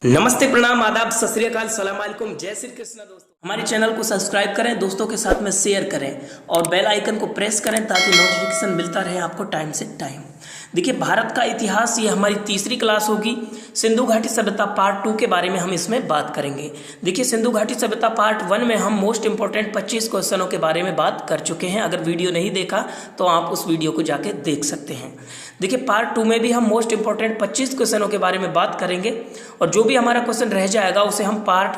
नमस्ते, प्रणाम, आदाब, सत श्री अकाल, सलाम अलैकुम, जय श्री कृष्ण। दोस्तों, हमारे चैनल को सब्सक्राइब करें, दोस्तों के साथ में शेयर करें और बेल आइकन को प्रेस करें ताकि नोटिफिकेशन मिलता रहे आपको टाइम से टाइम। देखिए, भारत का इतिहास, ये हमारी तीसरी क्लास होगी। सिंधु घाटी सभ्यता पार्ट 2 के बारे में हम इसमें बात करेंगे। देखिए, सिंधु घाटी सभ्यता पार्ट 1 में हम मोस्ट इंपॉर्टेंट 25 क्वेश्चनों के बारे में बात कर चुके हैं। अगर वीडियो नहीं देखा तो आप उस वीडियो को जाके देख सकते हैं। देखिए, पार्ट 2 में भी हम मोस्ट इंपॉर्टेंट 25 क्वेश्चनों के बारे में बात करेंगे और जो भी हमारा क्वेश्चन रह जाएगा उसे हम पार्ट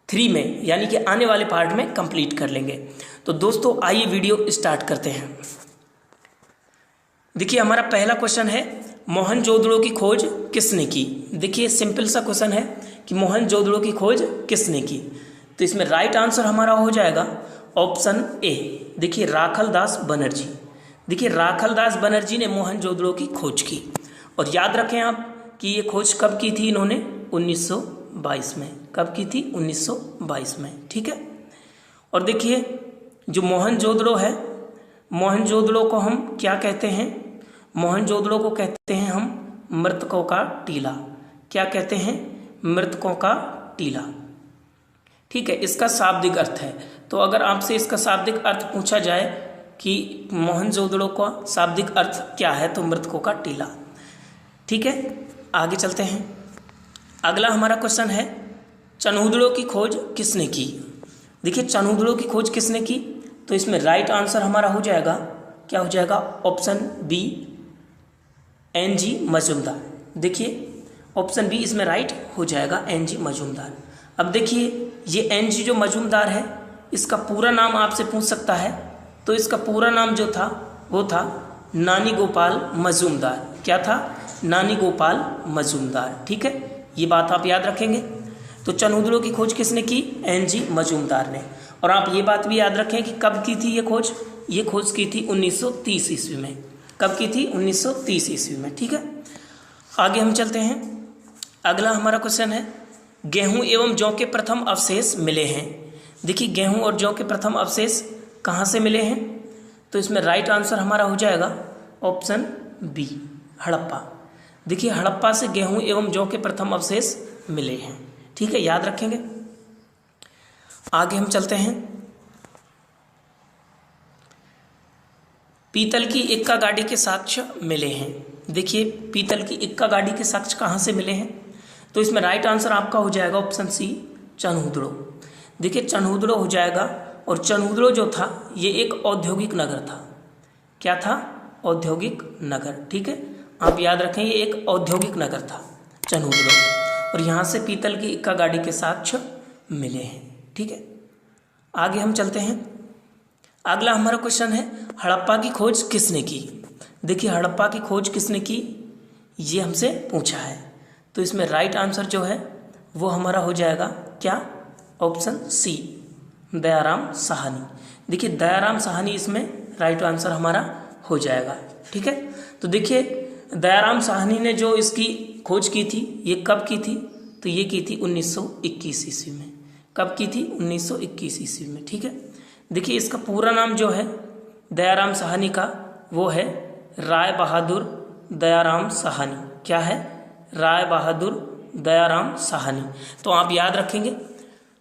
3 में, यानी कि आने वाले पार्ट में कंप्लीट कर लेंगे। तो दोस्तों, आइए वीडियो स्टार्ट करते हैं। देखिए, हमारा पहला क्वेश्चन है, मोहनजोदड़ो की खोज किसने की। देखिए, सिंपल सा क्वेश्चन है कि मोहनजोदड़ो की खोज किसने की। तो इसमें राइट आंसर हमारा हो जाएगा ऑप्शन ए। देखिए, राखलदास बनर्जी। देखिए, राखलदास बनर्जी ने मोहनजोदड़ो की खोज की। और याद रखें आप कि ये खोज कब की थी इन्होंने, 1922 में। कब की थी, 1922 में। ठीक है। और देखिए, जो मोहनजोदड़ो है, मोहनजोदड़ो को हम क्या कहते हैं, मोहनजोदड़ो को कहते हैं हम मृतकों का टीला। क्या कहते हैं, मृतकों का टीला। ठीक है, इसका शाब्दिक अर्थ है। तो अगर आपसे इसका शाब्दिक अर्थ पूछा जाए कि मोहनजोदड़ो का शाब्दिक अर्थ क्या है, तो मृतकों का टीला। ठीक है, आगे चलते हैं। अगला हमारा क्वेश्चन है, चनहूदड़ो की खोज किसने की। देखिए, चनहूदड़ो की खोज किसने की, तो इसमें राइट आंसर हमारा हो जाएगा, क्या हो जाएगा, ऑप्शन बी, एन.जी. मजूमदार। देखिए, ऑप्शन बी इसमें राइट हो जाएगा, एन.जी. मजूमदार। अब देखिए, ये एन.जी. जो मजूमदार है, इसका पूरा नाम आपसे पूछ सकता है। तो इसका पूरा नाम जो था वो था नानी गोपाल मजूमदार। क्या था, नानी गोपाल मजूमदार। ठीक है, ये बात आप याद रखेंगे। तो चनहूदड़ो की खोज किसने की, एन.जी. मजूमदार ने। और आप ये बात भी याद रखें कि कब की थी ये खोज, ये खोज की थी 1930 ईस्वी में। कब की थी, 1930 ईस्वी में। ठीक है, आगे हम चलते हैं। अगला हमारा क्वेश्चन है, गेहूं एवं जौ के प्रथम अवशेष मिले हैं। देखिए, गेहूं और जौ के प्रथम अवशेष कहाँ से मिले हैं, तो इसमें राइट आंसर हमारा हो जाएगा ऑप्शन बी, हड़प्पा। देखिए, हड़प्पा से गेहूं एवं जौ के प्रथम अवशेष मिले हैं। ठीक है, याद रखेंगे। आगे हम चलते हैं। पीतल की इक्का गाड़ी के साक्ष्य मिले हैं। देखिए, पीतल की इक्का गाड़ी के साक्ष्य कहाँ से मिले हैं, तो इसमें राइट आंसर आपका हो जाएगा ऑप्शन सी, चनहूदड़ो। देखिए, चनहूदड़ो हो जाएगा। और चनहूदड़ो जो था ये एक औद्योगिक नगर था। क्या था, औद्योगिक नगर। ठीक है, आप याद रखें, ये एक औद्योगिक नगर था चनहूदड़ो। और यहाँ से पीतल की इक्का गाड़ी के साक्ष्य मिले हैं। ठीक है, आगे हम चलते हैं। अगला हमारा क्वेश्चन है, हड़प्पा की खोज किसने की। देखिए, हड़प्पा की खोज किसने की, ये हमसे पूछा है। तो इसमें राइट आंसर जो है वो हमारा हो जाएगा क्या, ऑप्शन सी, दयाराम साहनी। देखिए, दयाराम साहनी इसमें राइट आंसर हमारा हो जाएगा। ठीक है, तो देखिए, दयाराम साहनी ने जो इसकी खोज की थी, ये कब की थी, तो ये की थी 1921 ईस्वी में। कब की थी, 1921 ईस्वी में। ठीक है, देखिए, इसका पूरा नाम जो है दयाराम साहनी का, वो है राय बहादुर दयाराम साहनी। क्या है, राय बहादुर दयाराम साहनी। तो आप याद रखेंगे,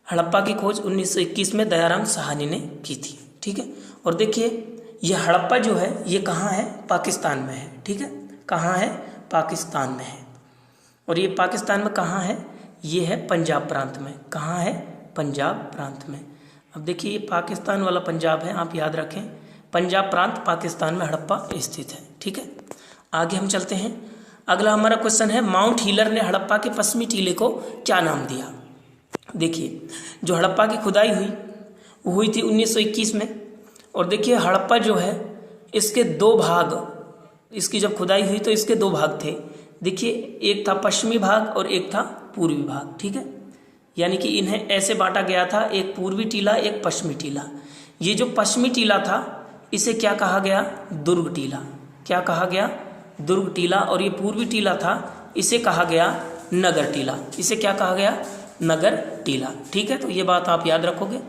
हड़प्पा की खोज 1921 में दयाराम साहनी ने की थी। ठीक है, और देखिए, ये हड़प्पा जो है ये कहाँ है, पाकिस्तान में है। ठीक है, कहाँ है, पाकिस्तान में है। और ये पाकिस्तान में कहाँ है, ये है पंजाब प्रांत में। कहाँ है, पंजाब प्रांत में। अब देखिए, ये पाकिस्तान वाला पंजाब है, आप याद रखें, पंजाब प्रांत पाकिस्तान में हड़प्पा स्थित है। ठीक है, आगे हम चलते हैं। अगला हमारा क्वेश्चन है, माउंट हीलर ने हड़प्पा के पश्चिमी टीले को क्या नाम दिया। देखिए, जो हड़प्पा की खुदाई हुई वो हुई थी 1921 में। और देखिए, हड़प्पा जो है इसके दो भाग, इसकी जब खुदाई हुई तो इसके दो भाग थे। देखिए, एक था पश्चिमी भाग और एक था पूर्वी भाग। ठीक है, यानी कि इन्हें ऐसे बांटा गया था, एक पूर्वी टीला, एक पश्चिमी टीला। ये जो पश्चिमी टीला था इसे क्या कहा गया, दुर्ग टीला। क्या कहा गया, दुर्ग टीला। और ये पूर्वी टीला था, इसे कहा गया नगर टीला। इसे क्या कहा गया, नगर टीला। ठीक है, तो ये बात आप याद रखोगे।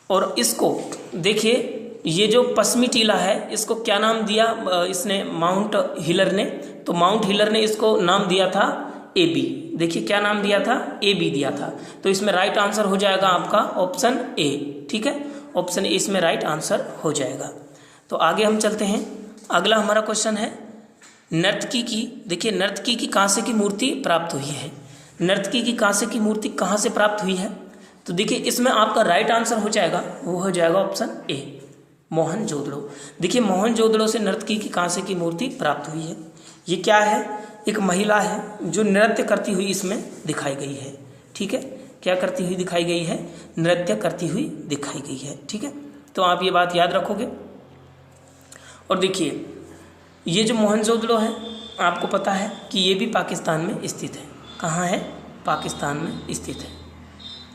और इसको देखिए, ये जो पश्चिमी टीला है इसको क्या नाम दिया इसने, माउंट हिलर ने। तो माउंट हिलर ने इसको नाम दिया था ए बी। देखिए क्या नाम दिया था, ए बी दिया था, तो इसमें राइट आंसर हो जाएगा आपका ऑप्शन ए। ठीक है, ऑप्शन ए इसमें राइट आंसर हो जाएगा। तो आगे हम चलते हैं। अगला हमारा क्वेश्चन है नर्तकी की। देखिए नर्तकी की कांसे की मूर्ति प्राप्त हुई है। नर्तकी की कांसे की मूर्ति कहाँ से प्राप्त हुई है? तो देखिए इसमें आपका राइट आंसर हो जाएगा, वो हो जाएगा ऑप्शन ए, मोहनजोदड़ो। देखिए मोहनजोदड़ो से नर्तकी की कांसे की मूर्ति प्राप्त हुई है। ये क्या है, एक महिला है जो नृत्य करती हुई इसमें दिखाई गई है। ठीक है, क्या करती हुई दिखाई गई है, नृत्य करती हुई दिखाई गई है। ठीक है, तो आप ये बात याद रखोगे। और देखिए ये जो मोहनजोदड़ो है आपको पता है कि ये भी पाकिस्तान में स्थित है। कहाँ है, पाकिस्तान में स्थित है,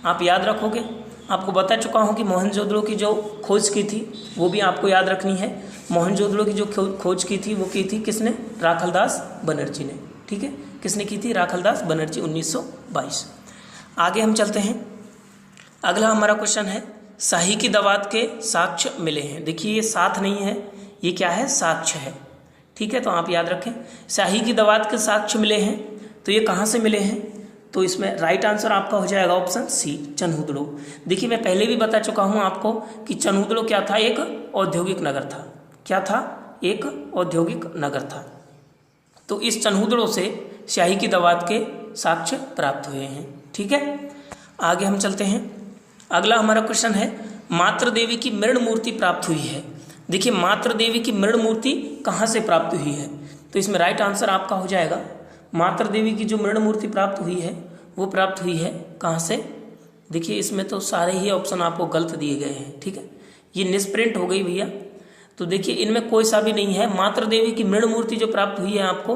आप याद रखोगे। आपको बता चुका हूँ कि मोहनजोदड़ो की जो खोज की थी वो भी आपको याद रखनी है। मोहनजोदड़ो की जो खोज की थी वो की थी किसने, राखलदास बनर्जी ने। ठीक है, किसने की थी, राखलदास बनर्जी, 1922। आगे हम चलते हैं। अगला हमारा क्वेश्चन है शाही की दवात के साक्ष्य मिले हैं। देखिए ये साथ नहीं है, ये क्या है, साक्ष्य है। ठीक है, तो आप याद रखें शाही की दवात के साक्ष्य मिले हैं, तो ये कहाँ से मिले हैं? तो इसमें राइट आंसर आपका हो जाएगा ऑप्शन सी, चनहुदड़ो। देखिए मैं पहले भी बता चुका हूँ आपको कि चनहुदड़ो क्या था, एक औद्योगिक नगर था। क्या था, एक औद्योगिक नगर था। तो इस चनहुदड़ो से शाही की दवात के साक्ष्य प्राप्त हुए हैं। ठीक है, आगे हम चलते हैं। अगला हमारा क्वेश्चन है मातृ देवी की मृण मूर्ति प्राप्त हुई है। देखिए मातृ देवी की मृण मूर्ति कहाँ से प्राप्त हुई है? तो इसमें राइट आंसर आपका हो जाएगा मातृ देवी की जो मृण मूर्ति प्राप्त हुई है वो प्राप्त हुई है कहाँ से? देखिए इसमें तो सारे ही ऑप्शन आपको गलत दिए गए हैं। ठीक है, ये निष्प्रिंट हो गई भैया। तो देखिए इनमें कोई सा भी नहीं है। मातृ देवी की मृण मूर्ति जो प्राप्त हुई है आपको,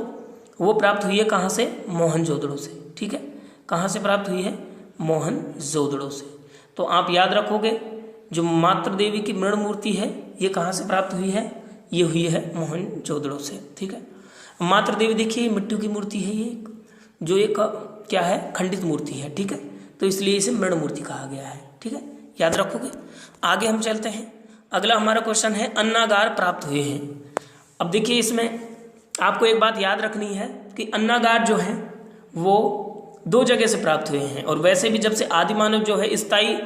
वो प्राप्त हुई है कहाँ से, मोहनजोदड़ो से। ठीक है, कहाँ से प्राप्त हुई है, मोहनजोदड़ो से। तो आप याद रखोगे जो मातृ देवी की मृण मूर्ति है ये कहाँ से प्राप्त हुई है, ये हुई है मोहनजोदड़ो से। ठीक है, मातृ देवी देखिए मिट्टी की मूर्ति है, ये जो एक क्या है, खंडित मूर्ति है। ठीक है, तो इसलिए इसे मृण मूर्ति कहा गया है। ठीक है, याद रखोगे। आगे हम चलते हैं। अगला हमारा क्वेश्चन है अन्नागार प्राप्त हुए हैं। अब देखिए इसमें आपको एक बात याद रखनी है कि अन्नागार जो है वो दो जगह से प्राप्त हुए हैं। और वैसे भी जब से आदि मानव जो है स्थायी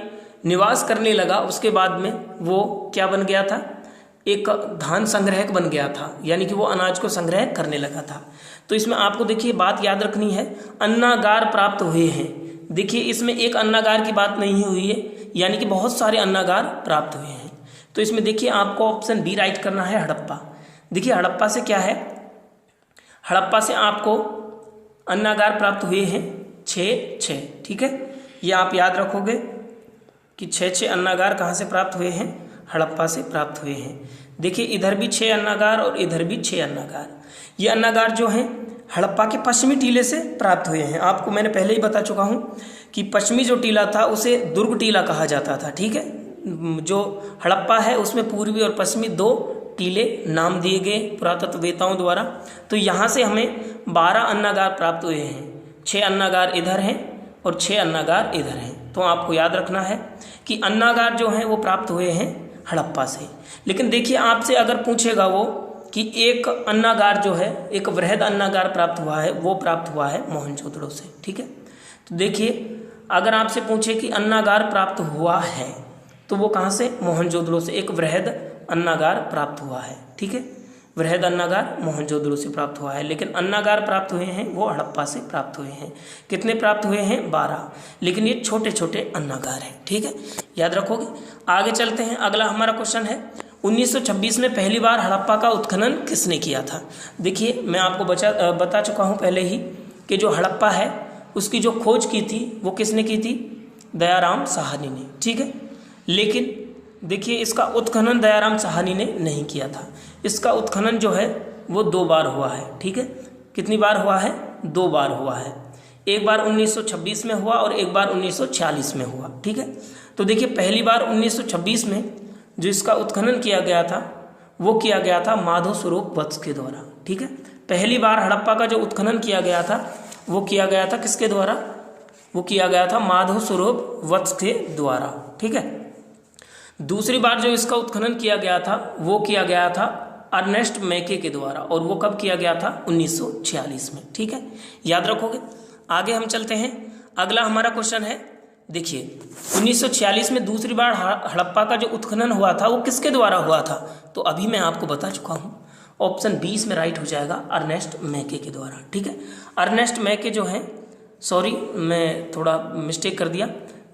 निवास करने लगा उसके बाद में वो क्या बन गया था, एक धान संग्रहक बन गया था, यानी कि वो अनाज को संग्रह करने लगा था। तो इसमें आपको देखिए बात याद रखनी है, अन्नागार प्राप्त हुए हैं। देखिए इसमें एक अन्नागार की बात नहीं हुई है, यानी कि बहुत सारे अन्नागार प्राप्त हुए हैं। तो इसमें देखिए आपको ऑप्शन बी राइट करना है, हड़प्पा। देखिए हड़प्पा से क्या है, हड़प्पा से आपको अन्नागार प्राप्त हुए हैं 6। ठीक है, ये आप याद रखोगे कि 6 अन्नागार कहाँ से प्राप्त हुए हैं, हड़प्पा से प्राप्त हुए हैं। देखिए इधर भी 6 अन्नागार और इधर भी 6 अन्नागार। ये अन्नागार जो हैं हड़प्पा के पश्चिमी टीले से प्राप्त हुए हैं। आपको मैंने पहले ही बता चुका हूँ कि पश्चिमी जो टीला था उसे दुर्ग टीला कहा जाता था। ठीक है, जो हड़प्पा है उसमें पूर्वी और पश्चिमी 2 टीले नाम दिए गए पुरातत्ववेताओं द्वारा। तो यहाँ से हमें 12 अन्नागार प्राप्त हुए हैं। 6 अन्नागार इधर हैं और 6 अन्नागार इधर हैं। तो आपको याद रखना है कि अन्नागार जो हैं वो प्राप्त हुए हैं हड़प्पा से। लेकिन देखिए आपसे अगर पूछेगा वो कि एक अन्नागार जो है, एक वृहद अन्नागार प्राप्त हुआ है, वो प्राप्त हुआ है मोहनजोदड़ो से। ठीक है, तो देखिए अगर आपसे पूछे कि अन्नागार प्राप्त हुआ है तो वो कहाँ से, मोहनजोदड़ो से एक वृहद अन्नागार प्राप्त हुआ है। ठीक है, वृहद अन्नागार मोहनजोदड़ो से प्राप्त हुआ है। लेकिन अन्नागार प्राप्त हुए हैं वो हड़प्पा से प्राप्त हुए हैं। कितने प्राप्त हुए हैं, 12। लेकिन ये छोटे छोटे अन्नागार हैं। ठीक है, याद रखोगे। आगे चलते हैं। अगला हमारा क्वेश्चन है 1926 में पहली बार हड़प्पा का उत्खनन किसने किया था? देखिए मैं आपको बता चुका हूँ पहले ही कि जो हड़प्पा है उसकी जो खोज की थी वो किसने की थी, दयाराम साहनी ने। ठीक है, लेकिन देखिए इसका उत्खनन दयाराम साहनी ने नहीं किया था। इसका उत्खनन जो है वो 2 बार हुआ है। ठीक है, कितनी बार हुआ है, 2 बार हुआ है। एक बार 1926 में हुआ और एक बार 1946 में हुआ। ठीक है, तो देखिए पहली बार 1926 में जो इसका उत्खनन किया गया था वो किया गया था माधव स्वरूप वत्स के द्वारा। ठीक है, पहली बार हड़प्पा का जो उत्खनन किया गया था वो किया गया था किसके द्वारा, वो किया गया था माधव स्वरूप वत्स के द्वारा। ठीक है, दूसरी बार जो इसका उत्खनन किया गया था वो किया गया था अर्नेस्ट मैके के द्वारा, और वो कब किया गया था? 1946 में। ठीक है, याद रखोगे। आगे हम चलते हैं। अगला हमारा क्वेश्चन है, देखिए 1946 में दूसरी बार हड़प्पा का जो उत्खनन हुआ था वो किसके द्वारा हुआ था? तो अभी मैं आपको बता चुका हूँ, ऑप्शन 20 में राइट हो जाएगा, अर्नेस्ट मैके के द्वारा। ठीक है, अर्नेस्ट मैके जो है, सॉरी मैं थोड़ा मिस्टेक कर दिया,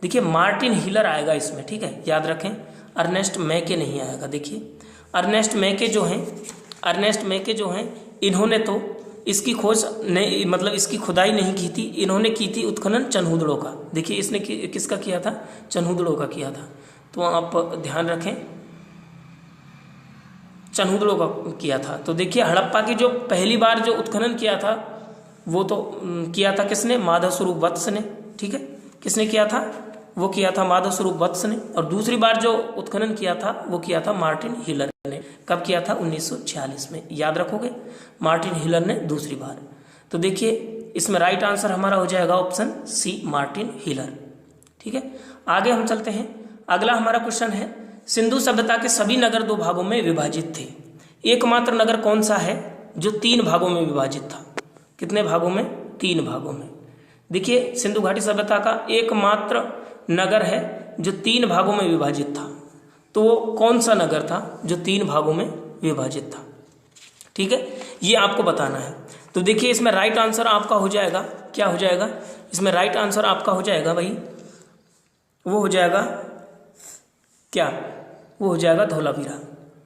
देखिए मार्टिन हिलर आएगा इसमें। ठीक है, याद रखें, अर्नेस्ट मैके नहीं आएगा। देखिए अर्नेस्ट मैके जो हैं इन्होंने तो इसकी खोज नहीं, मतलब इसकी खुदाई नहीं की थी, इन्होंने की थी उत्खनन चनहूदड़ों का। देखिए इसने किसका किया था? चनहूदड़ों का किया था। तो आप ध्यान रखें, चनहूदड़ों का किया था। तो देखिए हड़प्पा की जो पहली बार जो उत्खनन किया था वो तो किया था किसने? माधव स्वरूप वत्स ने। ठीक है, किसने किया था? वो किया था माधव स्वरूप वत्स ने। और दूसरी बार जो उत्खनन किया था वो किया था मार्टिन हिलर ने। कब किया था? 1946 में। याद रखोगे, मार्टिन हिलर ने दूसरी बार। तो देखिए इसमें राइट आंसर हमारा हो जाएगा ऑप्शन सी, मार्टिन हिलर। ठीक है, आगे हम चलते हैं। अगला हमारा क्वेश्चन है, सिंधु सभ्यता के सभी नगर 2 भागों में विभाजित थे, एकमात्र नगर कौन सा है जो 3 भागों में विभाजित था? कितने भागों में? 3 भागों में। देखिए सिंधु घाटी सभ्यता का एकमात्र नगर है जो 3 भागों में विभाजित था, तो वो कौन सा नगर था जो 3 भागों में विभाजित था? ठीक है, ये आपको बताना है। तो देखिए इसमें राइट आंसर आपका हो जाएगा, क्या हो जाएगा? इसमें राइट आंसर आपका हो जाएगा भाई, वो हो जाएगा क्या? वो हो जाएगा धोलावीरा।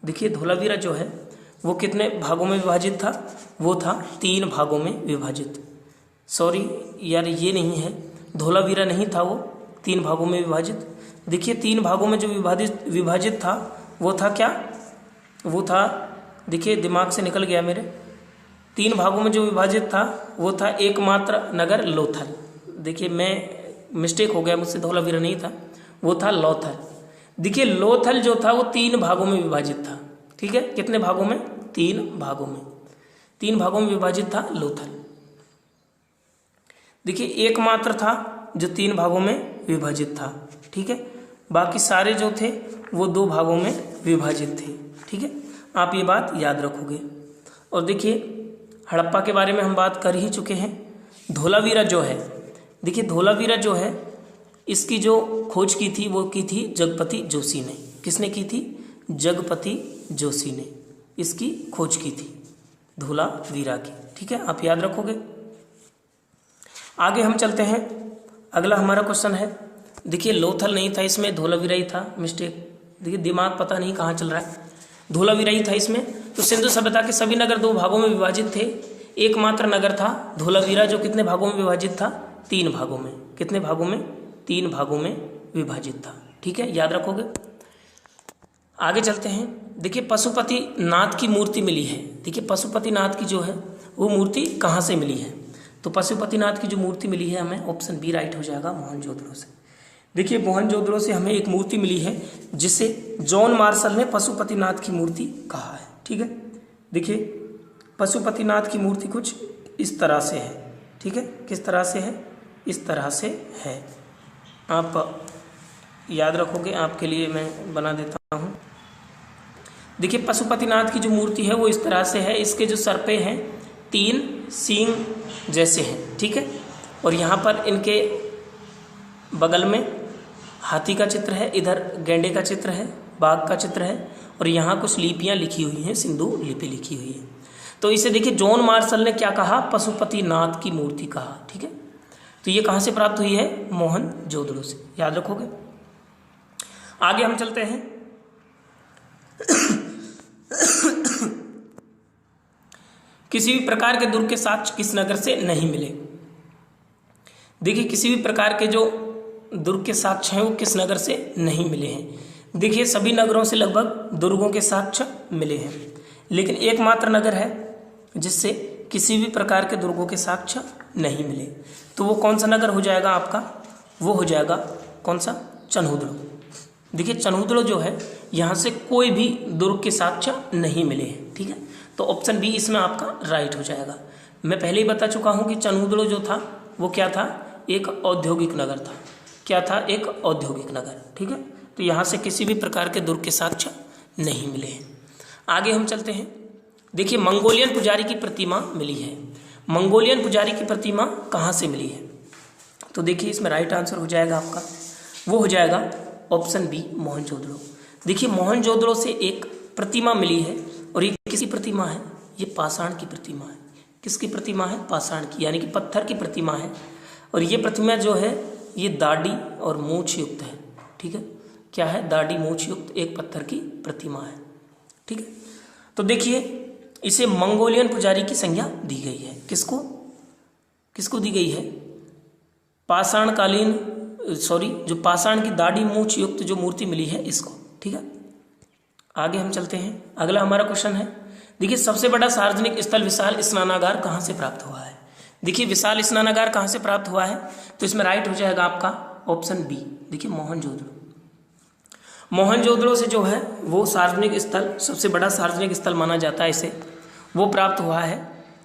देखिए धोलावीरा जो है वो कितने भागों में विभाजित था? वो था 3 भागों में विभाजित। सॉरी यार, ये नहीं है, धोलावीरा नहीं था वो 3 भागों में विभाजित। देखिए 3 भागों में जो विभाजित था वो था क्या? वो था, देखिए दिमाग से निकल गया मेरे, 3 भागों में जो विभाजित था वो था एकमात्र नगर लोथल। देखिए मैं मिस्टेक हो गया मुझसे, धोलावीरा नहीं था, वो था लोथल। देखिए लोथल जो था वो 3 भागों में विभाजित था। ठीक है, कितने भागों में? 3 भागों में। 3 भागों में विभाजित था लोथल। देखिए एकमात्र था जो 3 भागों में विभाजित था। ठीक है, बाकी सारे जो थे वो 2 भागों में विभाजित थे। ठीक है, आप ये बात याद रखोगे। और देखिए हड़प्पा के बारे में हम बात कर ही चुके हैं। धोलावीरा जो है, देखिए धोलावीरा जो है इसकी जो खोज की थी वो की थी जगपति जोशी ने। किसने की थी? जगपति जोशी ने इसकी खोज की थी धोलावीरा की। ठीक है, आप याद रखोगे। आगे हम चलते हैं। अगला हमारा क्वेश्चन है, देखिए लोथल नहीं था इसमें, धोलावीरा ही था, मिस्टेक। देखिए दिमाग पता नहीं कहाँ चल रहा है, धोलावीरा ही था इसमें। तो सिंधु सभ्यता के सभी नगर 2 भागों में विभाजित थे, एकमात्र नगर था धोलावीरा जो कितने भागों में विभाजित था? 3 भागों में। कितने भागों में? 3 भागों में विभाजित था। ठीक है, याद रखोगे। आगे चलते हैं। देखिए पशुपति नाथ की मूर्ति मिली है। देखिए पशुपति नाथ की जो है वो मूर्ति कहाँ से मिली है? तो पशुपति नाथ की जो मूर्ति मिली है हमें, ऑप्शन बी राइट हो जाएगा, मोहनजोदड़ो से। देखिए मोहनजोदड़ो से हमें एक मूर्ति मिली है जिसे जॉन मार्शल ने पशुपति नाथ की मूर्ति कहा है। ठीक है, देखिए पशुपति नाथ की मूर्ति कुछ इस तरह से है। ठीक है, किस तरह से है? इस तरह से है। आप याद रखोगे, आपके लिए मैं बना देता हूँ। देखिए पशुपतिनाथ की जो मूर्ति है वो इस तरह से है, इसके जो सर पे हैं 3 सींग जैसे हैं। ठीक है, और यहाँ पर इनके बगल में हाथी का चित्र है, इधर गैंडे का चित्र है, बाघ का चित्र है, और यहाँ कुछ लिपियाँ लिखी हुई हैं, सिंधु लिपि लिखी हुई है। तो इसे देखिए जॉन मार्शल ने क्या कहा? पशुपतिनाथ की मूर्ति कहा। ठीक है, तो ये कहाँ से प्राप्त हुई है? मोहनजोदड़ो से। याद रखोगे। आगे हम चलते हैं। किसी भी प्रकार के दुर्ग के साक्ष्य किस नगर से नहीं मिले? देखिए किसी भी प्रकार के जो दुर्ग के साक्ष्य हैं वो किस नगर से नहीं मिले हैं? देखिए सभी नगरों से लगभग दुर्गों के साक्ष्य मिले हैं, लेकिन एकमात्र नगर है जिससे किसी भी प्रकार के दुर्गों के साक्ष्य नहीं मिले। तो वो कौन सा नगर हो जाएगा आपका? वो हो जाएगा कौन सा? चनहूदड़ो। देखिए चनहूदड़ो जो है यहाँ से कोई भी दुर्ग के साक्ष्य नहीं मिले हैं। ठीक है, तो ऑप्शन बी इसमें आपका राइट हो जाएगा। मैं पहले ही बता चुका हूँ कि चनहूदड़ो जो था वो क्या था? एक औद्योगिक नगर था। क्या था? एक औद्योगिक नगर। ठीक है, तो यहाँ से किसी भी प्रकार के दुर्ग के साक्ष्य नहीं मिले हैं। आगे हम चलते हैं। देखिए मंगोलियन पुजारी की प्रतिमा मिली है। मंगोलियन पुजारी की प्रतिमा कहाँ से मिली है? तो देखिए इसमें राइट आंसर हो जाएगा आपका, वो हो जाएगा ऑप्शन बी, मोहनजोदड़ो। देखिए मोहनजोदड़ो से एक प्रतिमा मिली है, और ये किसकी प्रतिमा है? ये पाषाण की प्रतिमा है। किसकी प्रतिमा है? पाषाण की, यानी कि पत्थर की प्रतिमा है। और ये प्रतिमा जो है ये दाढ़ी और मूंछ युक्त है। ठीक है, क्या है? दाढ़ी मूंछ युक्त एक पत्थर की प्रतिमा है। ठीक है, तो देखिए इसे मंगोलियन पुजारी की संज्ञा दी गई है। किसको किसको दी गई है? पाषाण कालीन, सॉरी, जो पाषाण की दाढ़ी मूंछ युक्त जो मूर्ति मिली है इसको। ठीक है, आगे हम चलते हैं। अगला हमारा क्वेश्चन है, देखिए सबसे बड़ा सार्वजनिक स्थल विशाल स्नानागार कहाँ से प्राप्त हुआ है? देखिए विशाल स्नानागार कहाँ से प्राप्त हुआ है? तो इसमें राइट हो जाएगा आपका ऑप्शन बी। देखिए मोहनजोदड़ो। मोहनजोदड़ो से जो है वो सार्वजनिक स्थल, सबसे बड़ा सार्वजनिक स्थल माना जाता है इसे, वो प्राप्त हुआ है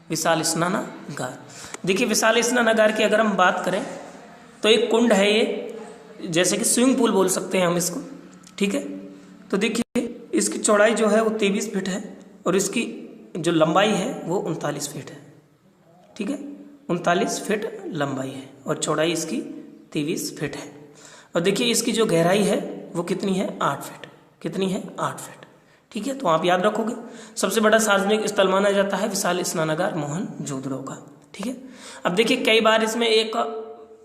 विशाल स्नानागार। देखिए विशाल स्नानागार की अगर हम बात करें तो एक कुंड है ये, जैसे कि स्विमिंग पूल बोल सकते हैं हम इसको। ठीक है, तो देखिए इसकी चौड़ाई जो है वो 23 फीट है, और इसकी जो लंबाई है वो 39 फीट है। ठीक है, 39 फीट लंबाई है और चौड़ाई इसकी 23 फीट है। और देखिए इसकी जो गहराई है वो कितनी है? 8 फीट। कितनी है? 8 फीट। ठीक है, तो आप याद रखोगे सबसे बड़ा सार्वजनिक स्थल माना जाता है विशाल स्नानागार मोहनजोदड़ो का। ठीक है, अब देखिए कई बार इसमें एक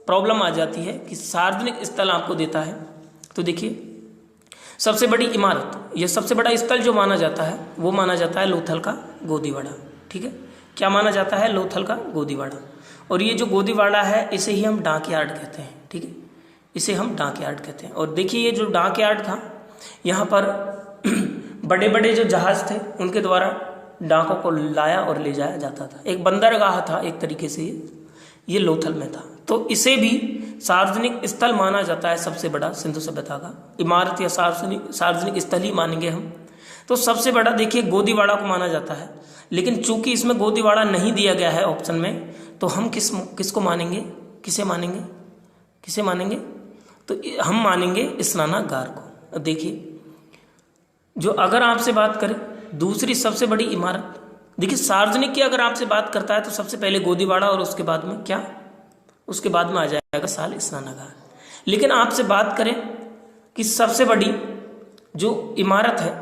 प्रॉब्लम आ जाती है कि सार्वजनिक स्थल आपको देता है, तो देखिए सबसे बड़ी इमारत, यह सबसे बड़ा स्थल जो माना जाता है वो माना जाता है लोथल का गोदीवाड़ा। ठीक है, क्या माना जाता है? लोथल का गोदीवाड़ा। और ये जो गोदीवाड़ा है इसे ही हम डाक यार्ड कहते हैं। ठीक है, इसे हम डाक यार्ड कहते हैं। और देखिए ये जो डाक यार्ड था, यहाँ पर बड़े बड़े जो जहाज थे उनके द्वारा डाकों को लाया और ले जाया जाता था। एक बंदरगाह था एक तरीके से, ये लोथल में था। तो इसे भी सार्वजनिक स्थल माना जाता है, सबसे बड़ा सिंधु सभ्यता का इमारत या सार्वजनिक स्थल ही मानेंगे हम। तो सबसे बड़ा देखिए गोदीवाड़ा को माना जाता है, लेकिन चूंकि इसमें गोदीवाड़ा नहीं दिया गया है ऑप्शन में, तो हम किसको मानेंगे? किसे मानेंगे? किसे मानेंगे? तो हम मानेंगे स्नानागार को। देखिए जो अगर आपसे बात करें दूसरी सबसे बड़ी इमारत, देखिए सार्वजनिक की अगर आपसे बात करता है तो सबसे पहले गोदीवाड़ा, और उसके बाद में क्या? उसके बाद में आ जाएगा विशाल स्नानागार। लेकिन आपसे बात करें कि सबसे बड़ी जो इमारत है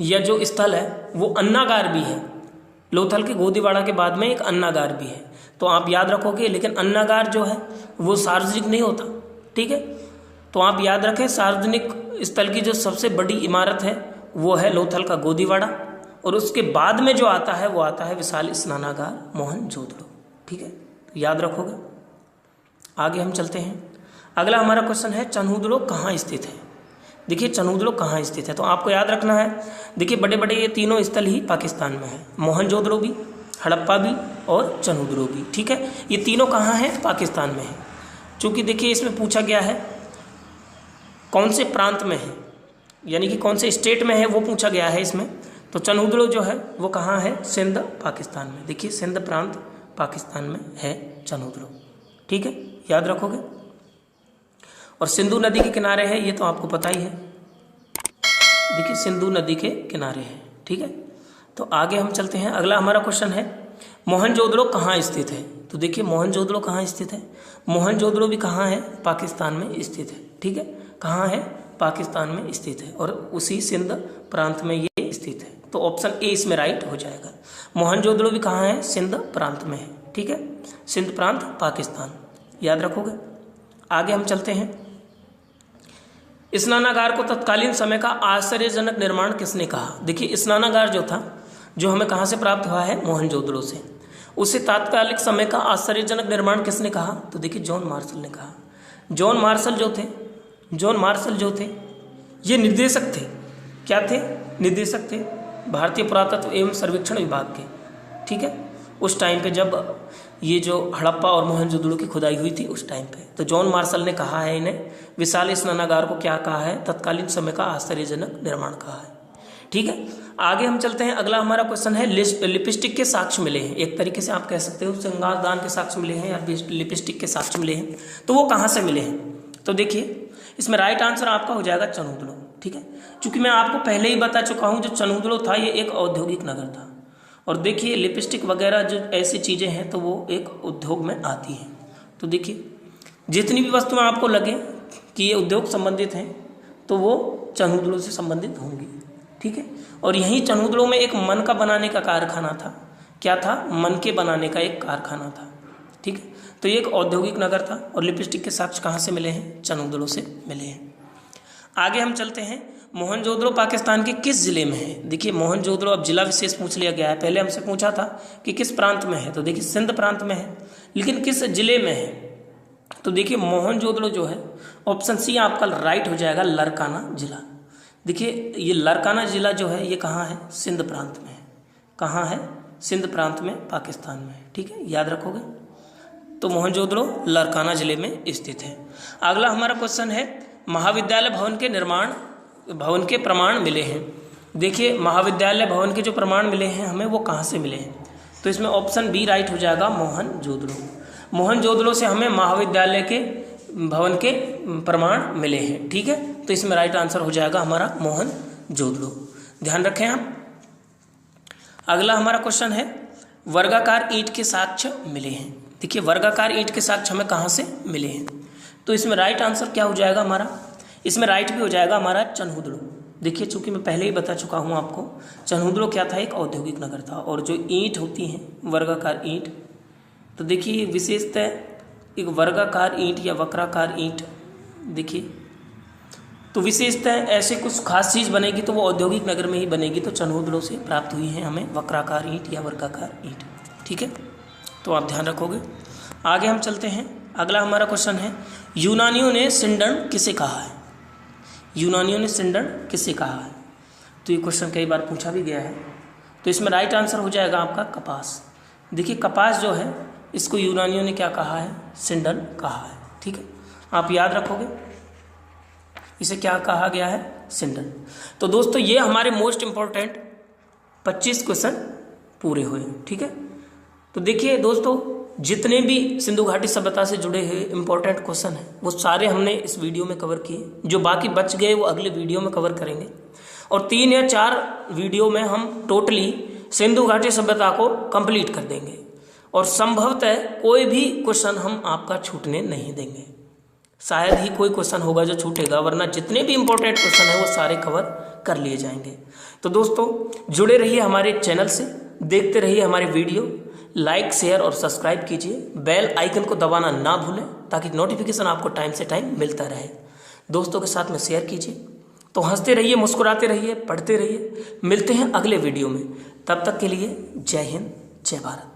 या जो स्थल है वो अन्नागार भी है। लोथल के गोदीवाड़ा के बाद में एक अन्नागार भी है, तो आप याद रखोगे। लेकिन अन्नागार जो है वो सार्वजनिक नहीं होता। ठीक है, तो आप याद रखें सार्वजनिक स्थल की जो सबसे बड़ी इमारत है वो है लोथल का गोदीवाड़ा, और उसके बाद में जो आता है वो आता है विशाल स्नानागार मोहनजोदड़ो। ठीक है, तो याद रखोगे। आगे हम चलते हैं। अगला हमारा क्वेश्चन है चन्हुदड़ो कहाँ स्थित है? देखिए चन्हुदड़ो कहाँ स्थित है, तो आपको याद रखना है, देखिए बड़े बड़े ये तीनों स्थल ही पाकिस्तान में है, मोहनजोदड़ो भी, हड़प्पा भी और चन्हुदड़ो भी। ठीक है, ये तीनों कहाँ हैं? पाकिस्तान में है। चूँकि देखिए इसमें पूछा गया है कौन से प्रांत में है, यानी कि कौन से स्टेट में है वो पूछा गया है इसमें। तो चन्हुदड़ो जो है वो कहाँ है? सिंध पाकिस्तान में। देखिए सिंध प्रांत पाकिस्तान में है चन्हुदड़ो। ठीक है, याद रखोगे। और सिंधु नदी के किनारे है, ये तो आपको पता ही है। देखिए सिंधु नदी के किनारे है। ठीक है, तो आगे हम चलते हैं। अगला हमारा क्वेश्चन है मोहनजोदड़ो कहाँ स्थित है? तो देखिए मोहनजोदड़ो कहाँ स्थित है? मोहनजोदड़ो भी कहाँ है? पाकिस्तान में स्थित है। ठीक है, कहाँ है? पाकिस्तान में स्थित है, और उसी सिंध प्रांत में ये स्थित है। तो ऑप्शन ए इसमें राइट हो जाएगा। मोहनजोदड़ो भी कहाँ है? सिंध प्रांत में है। ठीक है, सिंध प्रांत पाकिस्तान, याद रखोगे। आगे हम चलते हैं। स्नानागार को तत्कालीन समय का आश्चर्यजनक निर्माण किसने कहा? देखिए स्नानागार जो था, जो हमें कहाँ से प्राप्त हुआ है? मोहनजोदड़ो से। उसे तात्कालिक समय का आश्चर्यजनक निर्माण किसने कहा? तो देखिए जॉन मार्शल ने कहा। जॉन मार्शल जो थे ये निर्देशक थे। क्या थे? निर्देशक थे भारतीय पुरातत्व एवं सर्वेक्षण विभाग के। ठीक है, उस टाइम पे जब ये जो हड़प्पा और मोहनजोदड़ो की खुदाई हुई थी उस टाइम पे, तो जॉन मार्शल ने कहा है इन्हें, विशाल स्नानागार को क्या कहा है? तत्कालीन समय का आश्चर्यजनक निर्माण कहा है। ठीक है, आगे हम चलते हैं। अगला हमारा क्वेश्चन है लिपस्टिक के साक्ष्य मिले हैं। एक तरीके से आप कह सकते हो श्रृंगारदान के साक्ष्य मिले हैं या लिपस्टिक के साक्ष्य मिले हैं, तो वो कहाँ से मिले हैं? तो देखिए इसमें राइट आंसर आपका हो जाएगा चन्हुदड़ो। ठीक है, क्योंकि मैं आपको पहले ही बता चुका हूँ जो चनहुदड़ो था ये एक औद्योगिक नगर था। और देखिए लिपस्टिक वगैरह जो ऐसी चीज़ें हैं तो वो एक उद्योग में आती हैं। तो देखिए जितनी भी वस्तुएं आपको लगे कि ये उद्योग संबंधित हैं तो वो चनहुदड़ो से संबंधित होंगी, ठीक है। और यहीं चनहुदड़ो में एक मन का बनाने का कारखाना था। क्या था? मन के बनाने का एक कारखाना था, ठीक है। तो ये एक औद्योगिक नगर था और लिपस्टिक के साक्ष्य कहाँ से मिले हैं? चनहुदड़ो से मिले हैं। आगे हम चलते हैं, मोहनजोदड़ो पाकिस्तान के किस जिले में है? देखिए मोहनजोदड़ो अब जिला विशेष पूछ लिया गया है। पहले हमसे पूछा था कि किस प्रांत में है, तो देखिए सिंध प्रांत में है, लेकिन किस जिले में है? तो देखिए मोहनजोदड़ो जो है ऑप्शन सी आपका राइट हो जाएगा, लरकाना जिला। देखिए ये लरकाना जिला जो है ये कहाँ है? सिंध प्रांत में है। कहाँ है? सिंध प्रांत में, पाकिस्तान में, ठीक है, याद रखोगे। तो मोहनजोदड़ो लरकाना जिले में स्थित है। अगला हमारा क्वेश्चन है, महाविद्यालय भवन के प्रमाण मिले हैं। देखिए महाविद्यालय भवन के जो प्रमाण मिले हैं हमें वो कहाँ से मिले हैं? तो इसमें ऑप्शन बी राइट हो जाएगा, मोहनजोदड़ो। मोहनजोदड़ो से हमें महाविद्यालय के भवन के प्रमाण मिले हैं, ठीक है। तो इसमें राइट आंसर हो जाएगा हमारा मोहनजोदड़ो। ध्यान रखें आप। अगला हमारा क्वेश्चन है, वर्गाकार ईंट के साक्ष्य मिले हैं। देखिए वर्गाकार ईंट के साक्ष्य हमें कहाँ से मिले हैं? तो इसमें राइट आंसर क्या हो जाएगा हमारा? इसमें राइट भी हो जाएगा हमारा चनहुदड़ो। देखिए चूंकि मैं पहले ही बता चुका हूँ आपको, चनहुदड़ो क्या था? एक औद्योगिक नगर था। और जो ईंट होती हैं वर्गाकार ईंट, तो देखिए विशेषतः एक वर्गाकार ईंट या वक्राकार ईंट, देखिए तो विशेषतः ऐसे कुछ खास चीज़ बनेगी तो वो औद्योगिक नगर में ही बनेगी। तो चनहुदड़ो से प्राप्त हुई है हमें वक्राकार ईंट या वर्गाकार ईंट, ठीक है। तो आप ध्यान रखोगे। आगे हम चलते हैं। अगला हमारा क्वेश्चन है, यूनानियों ने सिंडन किसे कहा है? यूनानियों ने सिंडन किसे कहा है? तो ये क्वेश्चन कई बार पूछा भी गया है। तो इसमें राइट आंसर हो जाएगा आपका कपास। देखिए कपास जो है इसको यूनानियों ने क्या कहा है? सिंडन कहा है, ठीक है। आप याद रखोगे, इसे क्या कहा गया है? सिंडन। तो दोस्तों ये हमारे मोस्ट इंपॉर्टेंट 25 क्वेश्चन पूरे हुए, ठीक है। तो देखिए दोस्तों जितने भी सिंधु घाटी सभ्यता से जुड़े हुए इंपॉर्टेंट क्वेश्चन हैं वो सारे हमने इस वीडियो में कवर किए। जो बाकी बच गए वो अगले वीडियो में कवर करेंगे। और 3 या 4 वीडियो में हम टोटली सिंधु घाटी सभ्यता को कंप्लीट कर देंगे। और संभवतः कोई भी क्वेश्चन हम आपका छूटने नहीं देंगे। शायद ही कोई क्वेश्चन होगा जो छूटेगा, वरना जितने भी इंपॉर्टेंट क्वेश्चन हैं वो सारे कवर कर लिए जाएंगे। तो दोस्तों जुड़े रहिए हमारे चैनल से, देखते रहिए हमारे वीडियो, लाइक शेयर और सब्सक्राइब कीजिए। बेल आइकन को दबाना ना भूलें ताकि नोटिफिकेशन आपको टाइम से टाइम मिलता रहे। दोस्तों के साथ में शेयर कीजिए। तो हंसते रहिए, मुस्कुराते रहिए, पढ़ते रहिए। मिलते हैं अगले वीडियो में। तब तक के लिए जय हिंद, जय भारत।